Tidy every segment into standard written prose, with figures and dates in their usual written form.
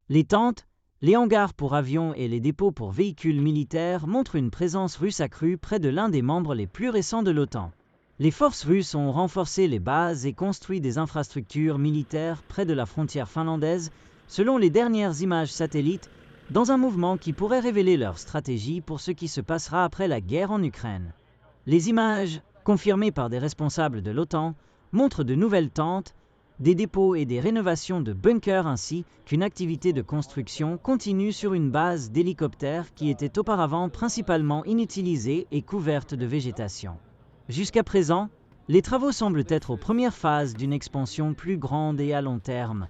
Les tentes, les hangars pour avions et les dépôts pour véhicules militaires montrent une présence russe accrue près de l'un des membres les plus récents de l'OTAN. Les forces russes ont renforcé les bases et construit des infrastructures militaires près de la frontière finlandaise, selon les dernières images satellites, dans un mouvement qui pourrait révéler leur stratégie pour ce qui se passera après la guerre en Ukraine. Les images, confirmées par des responsables de l'OTAN, montrent de nouvelles tentes, des dépôts et des rénovations de bunkers ainsi qu'une activité de construction continue sur une base d'hélicoptères qui était auparavant principalement inutilisée et couverte de végétation. Jusqu'à présent, les travaux semblent être aux premières phases d'une expansion plus grande et à long terme,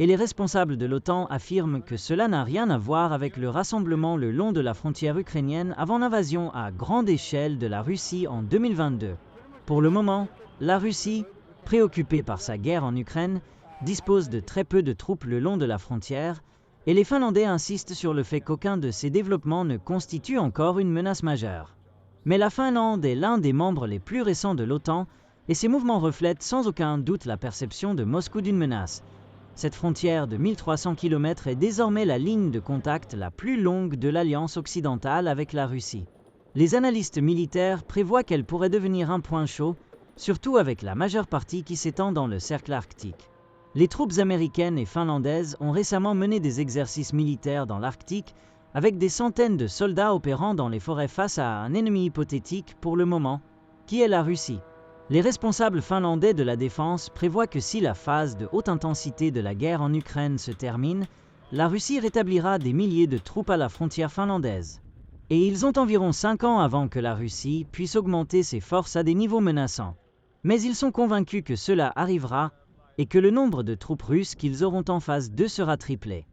et les responsables de l'OTAN affirment que cela n'a rien à voir avec le rassemblement le long de la frontière ukrainienne avant l'invasion à grande échelle de la Russie en 2022. Pour le moment, la Russie, préoccupée par sa guerre en Ukraine, dispose de très peu de troupes le long de la frontière, et les Finlandais insistent sur le fait qu'aucun de ces développements ne constitue encore une menace majeure. Mais la Finlande est l'un des membres les plus récents de l'OTAN, et ces mouvements reflètent sans aucun doute la perception de Moscou d'une menace. Cette frontière de 1300 km est désormais la ligne de contact la plus longue de l'Alliance occidentale avec la Russie. Les analystes militaires prévoient qu'elle pourrait devenir un point chaud, surtout avec la majeure partie qui s'étend dans le cercle arctique. Les troupes américaines et finlandaises ont récemment mené des exercices militaires dans l'Arctique, avec des centaines de soldats opérant dans les forêts face à un ennemi hypothétique pour le moment, qui est la Russie. Les responsables finlandais de la défense prévoient que si la phase de haute intensité de la guerre en Ukraine se termine, la Russie rétablira des milliers de troupes à la frontière finlandaise. Et ils ont environ 5 ans avant que la Russie puisse augmenter ses forces à des niveaux menaçants. Mais ils sont convaincus que cela arrivera et que le nombre de troupes russes qu'ils auront en face d'eux sera triplé.